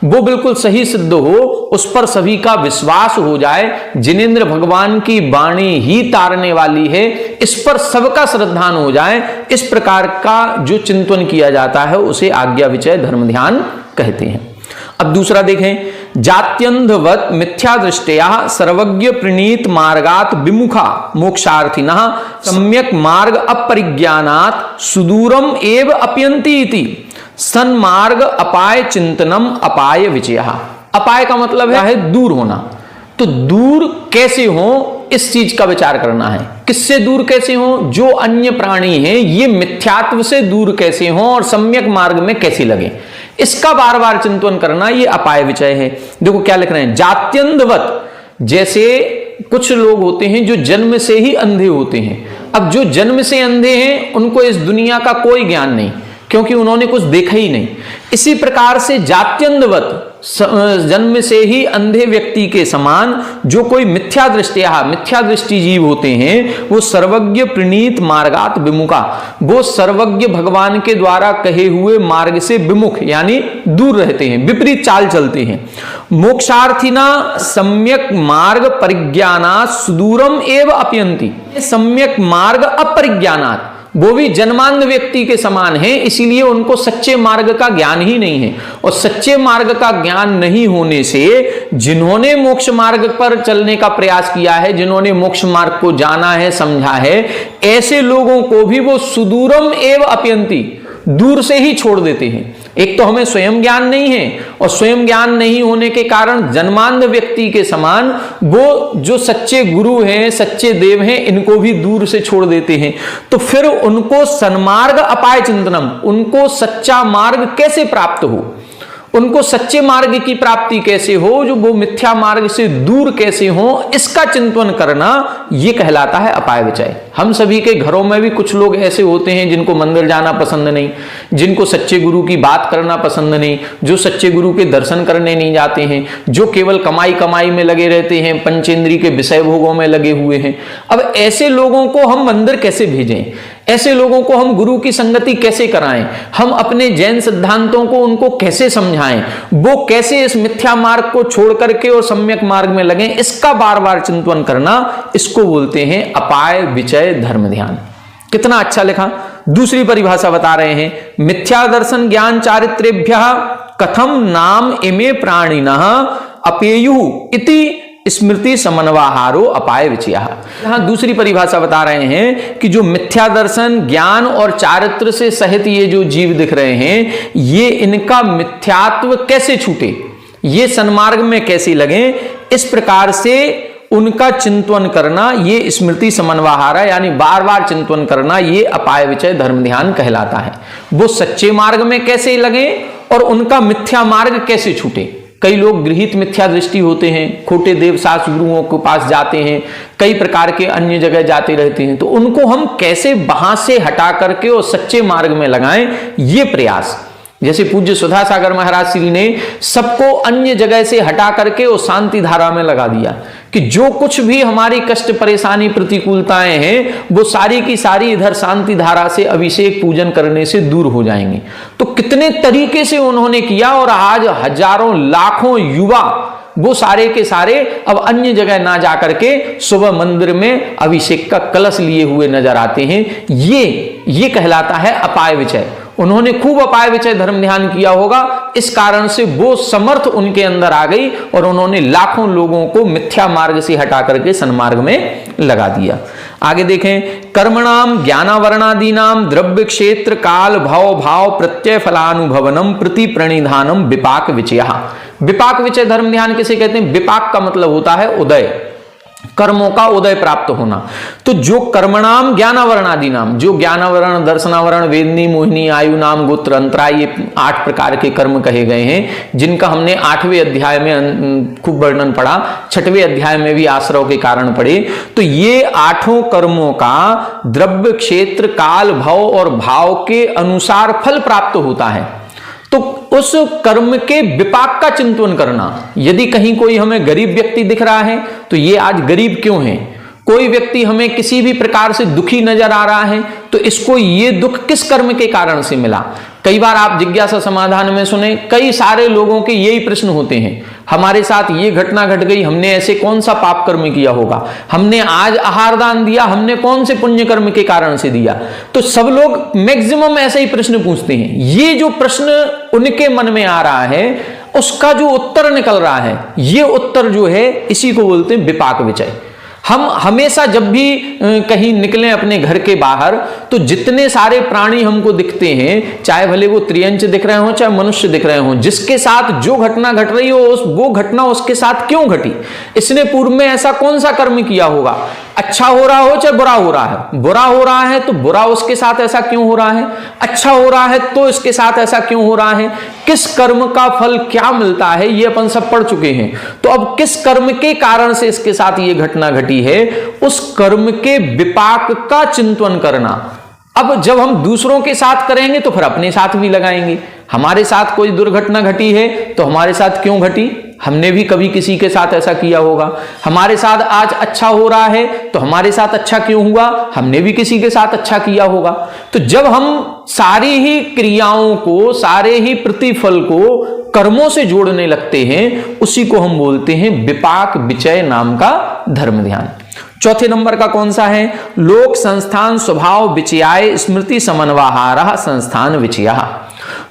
वो बिल्कुल सही सिद्ध हो, उस पर सभी का विश्वास हो जाए। जिनेंद्र भगवान की वाणी ही तारने वाली है, इस पर सबका श्रद्धान हो जाए। इस प्रकार का जो चिंतन किया जाता है उसे आज्ञा विचय धर्म ध्यान कहते हैं। अब दूसरा देखें, जात्यंधवत मिथ्या दृष्टया सर्वज्ञ प्रणीत मार्गात विमुखा मोक्षार्थिनः सम्यक मार्ग अपरिज्ञानात् सुदूरम एव अपयन्ति इति सन्मार्ग अपाय चिंतनम अपाय विचय। अपाय का मतलब है दूर होना, तो दूर कैसे हो, इस चीज का विचार करना है। किससे दूर कैसे हो? जो अन्य प्राणी हैं ये मिथ्यात्व से दूर कैसे हो और सम्यक मार्ग में कैसे लगे, इसका बार बार चिंतन करना, ये अपाय विचय है। देखो क्या लिख रहे हैं, जात्यंधवत, जैसे कुछ लोग होते हैं जो जन्म से ही अंधे होते हैं। अब जो जन्म से अंधे हैं उनको इस दुनिया का कोई ज्ञान नहीं, क्योंकि उन्होंने कुछ देखा ही नहीं। इसी प्रकार से जात्यंधवत, जन्म से ही अंधे व्यक्ति के समान जो कोई मिथ्या दृष्टि जीव होते हैं, वो सर्वज्ञ प्रणीत मार्गात विमुखा, वो सर्वज्ञ भगवान के द्वारा कहे हुए मार्ग से विमुख यानी दूर रहते हैं, विपरीत चाल चलते हैं। मोक्षार्थिना सम्यक मार्ग परिज्ञानात् सुदूरम एव अपयंती, सम्यक मार्ग अपरिज्ञानात्, वो भी जन्मांध व्यक्ति के समान है, इसीलिए उनको सच्चे मार्ग का ज्ञान ही नहीं है। और सच्चे मार्ग का ज्ञान नहीं होने से जिन्होंने मोक्ष मार्ग पर चलने का प्रयास किया है, जिन्होंने मोक्ष मार्ग को जाना है, समझा है, ऐसे लोगों को भी वो सुदूरम एव अपयंती, दूर से ही छोड़ देते हैं। एक तो हमें स्वयं ज्ञान नहीं है, और स्वयं ज्ञान नहीं होने के कारण जन्मांध व्यक्ति के समान वो जो सच्चे गुरु हैं, सच्चे देव हैं, इनको भी दूर से छोड़ देते हैं। तो फिर उनको सन्मार्ग अपाय चिंतनम, उनको सच्चा मार्ग कैसे प्राप्त हो, उनको सच्चे मार्ग की प्राप्ति कैसे हो, जो वो मिथ्या मार्ग से दूर कैसे हो, इसका चिंतन करना, ये कहलाता है अपाय विचय। हम सभी के घरों में भी कुछ लोग ऐसे होते हैं जिनको मंदिर जाना पसंद नहीं, जिनको सच्चे गुरु की बात करना पसंद नहीं, जो सच्चे गुरु के दर्शन करने नहीं जाते हैं, जो केवल कमाई में लगे रहते हैं, पंचेंद्री के विषय भोगों में लगे हुए हैं। अब ऐसे लोगों को हम मंदिर कैसे भेजें, ऐसे लोगों को हम गुरु की संगति कैसे कराएं, हम अपने जैन सिद्धांतों को उनको कैसे समझाएं, वो कैसे इस मिथ्या मार्ग को छोड़ करके और सम्यक मार्ग में लगें, इसका बार बार चिंतन करना, इसको बोलते हैं अपाय विचय धर्म ध्यान। कितना अच्छा लिखा। दूसरी परिभाषा बता रहे हैं, मिथ्या दर्शन ज्ञान चारित्रेभ्यः कथम नाम इमे प्राणिनः अपेयु इति स्मृति समन्वाहारो अपाय विचयः। यहां दूसरी परिभाषा बता रहे हैं कि जो मिथ्या दर्शन ज्ञान और चारित्र से सहित ये जो जीव दिख रहे हैं, ये इनका मिथ्यात्व कैसे छूटे, ये सन्मार्ग में कैसे लगे, इस प्रकार से उनका चिंतन करना, ये स्मृति समन्वाहारा यानी बार बार चिंतन करना, ये अपाय विचय धर्म ध्यान कहलाता है। वो सच्चे मार्ग में कैसे लगे और उनका मिथ्या मार्ग कैसे छूटे। कई लोग गृहीत मिथ्या दृष्टि होते हैं, खोटे देव शास्त्र गुरुओं के पास जाते हैं, कई प्रकार के अन्य जगह जाते रहते हैं, तो उनको हम कैसे वहां से हटा करके और सच्चे मार्ग में लगाएं, ये प्रयास। जैसे पूज्य सुधा सागर महाराज श्री ने सबको अन्य जगह से हटा करके और शांति धारा में लगा दिया कि जो कुछ भी हमारी कष्ट परेशानी प्रतिकूलताएं हैं, वो सारी की सारी इधर शांति धारा से अभिषेक पूजन करने से दूर हो जाएंगे। तो कितने तरीके से उन्होंने किया, और आज हजारों लाखों युवा वो सारे के सारे अब अन्य जगह ना जाकर के सुबह मंदिर में अभिषेक का कलश लिए हुए नजर आते हैं। ये कहलाता है अपाय विचय। उन्होंने खूब अपाय विचय धर्म ध्यान किया होगा, इस कारण से वो समर्थ उनके अंदर आ गई और उन्होंने लाखों लोगों को मिथ्या मार्ग से हटा करके सन्मार्ग में लगा दिया। आगे देखें, कर्मणाम ज्ञानावरणादीनाम द्रव्य क्षेत्र काल भव भाव प्रत्यय फलानुभवनम प्रति प्रणिधानम विपाक विचयः। विपाक विचय धर्म ध्यान किसे कहते हैं? विपाक का मतलब होता है उदय, कर्मों का उदय प्राप्त होना। तो जो कर्मणाम ज्ञानावरणादि नाम, जो ज्ञानावरण, दर्शनावरण, वेदनी, मोहिनी, आयु नाम, गोत्र, अंतरा, ये 8 प्रकार के कर्म कहे गए हैं, जिनका हमने 8वें अध्याय में खूब वर्णन पढ़ा, 6वें अध्याय में भी आश्रव के कारण पढ़े। तो ये 8 कर्मों का द्रव्य क्षेत्र काल भव और भाव के अनुसार फल प्राप्त होता है। तो उस कर्म के विपाक का चिंतन करना। यदि कहीं कोई हमें गरीब व्यक्ति दिख रहा है तो ये आज गरीब क्यों है, कोई व्यक्ति हमें किसी भी प्रकार से दुखी नजर आ रहा है तो इसको ये दुख किस कर्म के कारण से मिला। कई बार आप जिज्ञासा समाधान में सुने, कई सारे लोगों के यही प्रश्न होते हैं, हमारे साथ ये घटना घट गई, हमने ऐसे कौन सा पाप कर्म किया होगा, हमने आज आहार दान दिया, हमने कौन से पुण्य कर्म के कारण से दिया। तो सब लोग मैक्सिमम ऐसे ही प्रश्न पूछते हैं। ये जो प्रश्न उनके मन में आ रहा है उसका जो उत्तर निकल रहा है, ये उत्तर जो है इसी को बोलते हैं विपाक विचय। हम हमेशा जब भी कहीं निकलें अपने घर के बाहर, तो जितने सारे प्राणी हमको दिखते हैं, चाहे भले वो त्रियंच दिख रहे हो चाहे मनुष्य दिख रहे हो, जिसके साथ जो घटना घट रही हो वो घटना उसके साथ क्यों घटी, इसने पूर्व में ऐसा कौन सा कर्म किया होगा। अच्छा हो रहा हो चाहे बुरा हो रहा है, बुरा हो रहा है तो बुरा उसके साथ ऐसा क्यों हो रहा है, अच्छा हो रहा है तो इसके साथ ऐसा क्यों हो रहा है, किस कर्म का फल क्या मिलता है, ये अपन सब पढ़ चुके हैं। तो अब किस कर्म के कारण से इसके साथ ये घटना घटी है, उस कर्म के विपाक का चिंतन करना। अब जब हम दूसरों के साथ करेंगे तो फिर अपने साथ भी लगाएंगे। हमारे साथ कोई दुर्घटना घटी है तो हमारे साथ क्यों घटी, हमने भी कभी किसी के साथ ऐसा किया होगा। हमारे साथ आज अच्छा हो रहा है तो हमारे साथ अच्छा क्यों हुआ, हमने भी किसी के साथ अच्छा किया होगा। तो जब हम सारी ही क्रियाओं को, सारे ही प्रतिफल को कर्मों से जोड़ने लगते हैं, उसी को हम बोलते हैं विपाक विचय नाम का धर्म ध्यान। चौथे नंबर का कौन सा है, लोक संस्थान स्वभाव विचयाय स्मृति समन्वहारः संस्थान विचयः।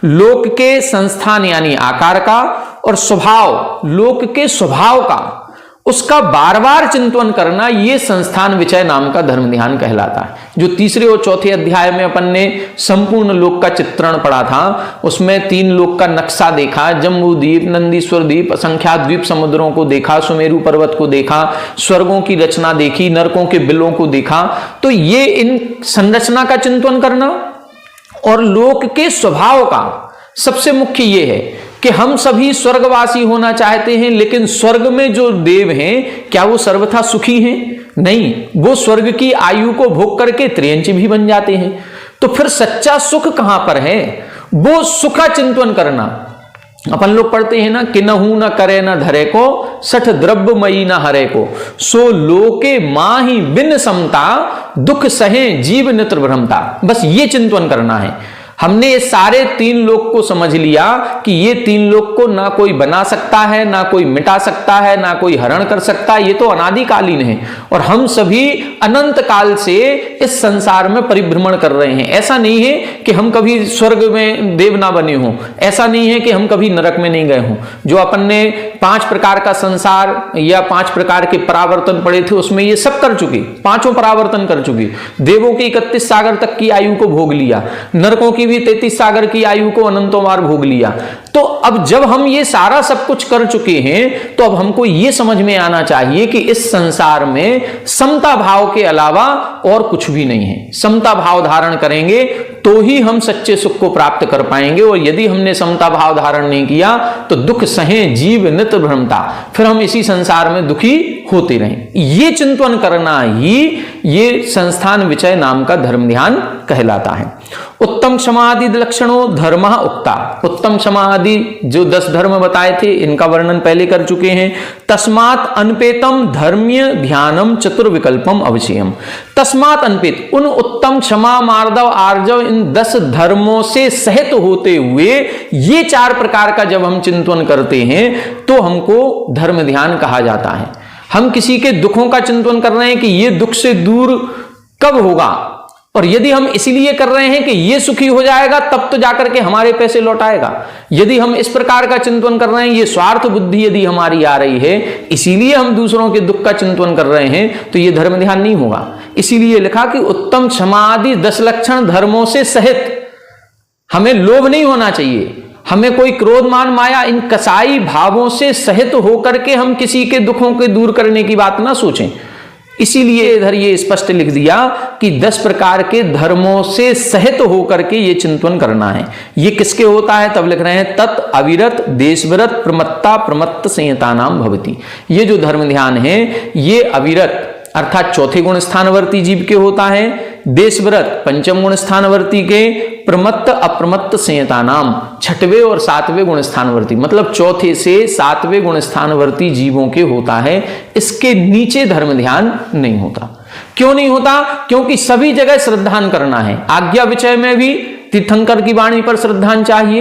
लोक के संस्थान यानी आकार का और स्वभाव, लोक के स्वभाव का, उसका बार बार चिंतन करना, यह संस्थान विचय नाम का धर्म ध्यान कहलाता है। जो तीसरे और चौथे अध्याय में अपन ने संपूर्ण लोक का चित्रण पढ़ा था, उसमें 3 लोक का नक्शा देखा, जम्बू द्वीप, नंदीश्वर द्वीप, असंख्यात द्वीप समुद्रों को देखा, सुमेरु पर्वत को देखा, स्वर्गों की रचना देखी, नरकों के बिलों को देखा। तो ये इन संरचना का चिंतन करना और लोक के स्वभाव का सबसे मुख्य ये है कि हम सभी स्वर्गवासी होना चाहते हैं, लेकिन स्वर्ग में जो देव हैं क्या वो सर्वथा सुखी हैं? नहीं, वो स्वर्ग की आयु को भोग करके त्रियंच भी बन जाते हैं। तो फिर सच्चा सुख कहां पर है, वो सुख का चिंतन करना। अपन लोग पढ़ते हैं ना कि नहु न करे न धरे को, सठ द्रव्यमयी न हरे को, सो लोके माही बिन समता, दुख सहे जीव नित्र भ्रमता। बस ये चिंतन करना है। हमने ये सारे 3 लोक को समझ लिया कि ये 3 लोक को ना कोई बना सकता है, ना कोई मिटा सकता है, ना कोई हरण कर सकता है, ये तो अनादिकालीन है और हम सभी अनंत काल से इस संसार में परिभ्रमण कर रहे हैं। ऐसा नहीं है कि हम कभी स्वर्ग में देव ना बने हों, ऐसा नहीं है कि हम कभी नरक में नहीं गए हों। जो अपन ने 5 प्रकार का संसार या 5 प्रकार के परावर्तन पढ़े थे, उसमें ये सब कर चुके, 5 परावर्तन कर चुके। देवों की 31 सागर तक की आयु को भोग लिया, नरकों की 33 सागर की आयु को अनंतों बार भोग लिया। तो अब जब हम ये सारा सब कुछ कर चुके हैं, तो अब हमको ये समझ में आना चाहिए कि इस संसार में समता भाव के अलावा और कुछ भी नहीं है। समता भाव धारण करेंगे तो ही हम सच्चे सुख को प्राप्त कर पाएंगे, और यदि हमने समता भाव धारण नहीं किया तो दुख सहे जीव नित्य भ्रमता, फिर हम इसी संसार में दुखी होते रहें। ये चिंतन करना ही ये संस्थान विचय नाम का धर्म ध्यान कहलाता है। उत्तम क्षमादि लक्षणों धर्म उक्ता। उत्तम क्षमादि जो 10 धर्म बताए थे, इनका वर्णन पहले कर चुके हैं। तस्मात् अनपेतम धर्म्य ध्यानम चतुर्विकल्पम अवश्यम। तस्मात् अनपेत, उन उत्तम क्षमा मार्दव आर्जव इन 10 धर्मों से सहित होते हुए ये 4 प्रकार का जब हम चिंतन करते हैं तो हमको धर्म ध्यान कहा जाता है। हम किसी के दुखों का चिंतन कर रहे हैं कि ये दुख से दूर कब होगा, और यदि हम इसीलिए कर रहे हैं कि ये सुखी हो जाएगा तब तो जाकर के हमारे पैसे लौट आएगा। यदि हम इस प्रकार का चिंतन कर रहे हैं, ये स्वार्थ बुद्धि यदि हमारी आ रही है, इसीलिए हम दूसरों के दुख का चिंतन कर रहे हैं, तो ये धर्म ध्यान नहीं होगा। इसीलिए लिखा कि उत्तम क्षमादि 10 लक्षण धर्मों से सहित। हमें लोभ नहीं होना चाहिए, हमें कोई क्रोध मान माया इन कसाई भावों से सहित होकर के हम किसी के दुखों के दूर करने की बात ना सोचें। इसीलिए इधर ये स्पष्ट लिख दिया कि 10 प्रकार के धर्मों से सहित होकर के ये चिंतन करना है। ये किसके होता है, तब लिख रहे हैं तत् अविरत देशव्रत प्रमत्ता प्रमत्त संयता नाम भवती। ये जो धर्म ध्यान है ये अविरत अर्थात 4थे गुण स्थानवर्ती जीव के होता है, देशव्रत 5म गुण स्थानवर्ती के, प्रमत्त अप्रमत्त संयता नाम 6वें और 7वें गुण स्थानवर्ती, मतलब 4थे से 7वें गुण स्थानवर्ती जीवों के होता है। इसके नीचे धर्म ध्यान नहीं होता। क्यों नहीं होता? क्योंकि सभी जगह श्रद्धान करना है। आज्ञा विषय में भी तीर्थंकर की वाणी पर श्रद्धान चाहिए,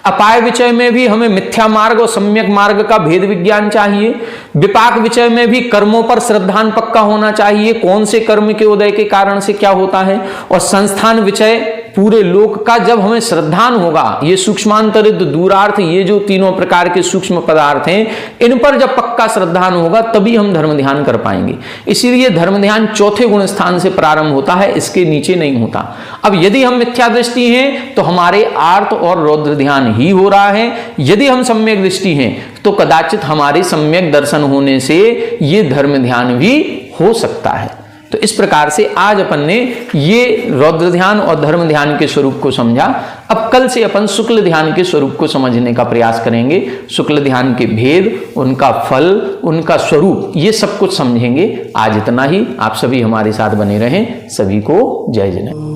अपाय विषय में भी हमें मिथ्या मार्ग और सम्यक मार्ग का भेद विज्ञान चाहिए, विपाक विषय में भी कर्मों पर श्रद्धान पक्का होना चाहिए, कौन से कर्म के उदय के कारण से क्या होता है, और संस्थान विषय पूरे लोक का जब हमें श्रद्धान होगा, ये सूक्ष्मांतरित दूरार्थ, ये जो तीनों प्रकार के सूक्ष्म पदार्थ हैं, इन पर जब पक्का श्रद्धान होगा तभी हम धर्म ध्यान कर पाएंगे। इसीलिए धर्म ध्यान चौथे गुण स्थान से प्रारंभ होता है, इसके नीचे नहीं होता। अब यदि हम मिथ्या दृष्टि हैं तो हमारे आर्त और रौद्र ध्यान ही हो रहा है, यदि हम सम्यक दृष्टि हैं तो कदाचित हमारे सम्यक दर्शन होने से ये धर्म ध्यान भी हो सकता है। तो इस प्रकार से आज अपन ने ये रौद्र ध्यान और धर्म ध्यान के स्वरूप को समझा। अब कल से अपन शुक्ल ध्यान के स्वरूप को समझने का प्रयास करेंगे। शुक्ल ध्यान के भेद, उनका फल, उनका स्वरूप, ये सब कुछ समझेंगे। आज इतना ही। आप सभी हमारे साथ बने रहें। सभी को जय जय।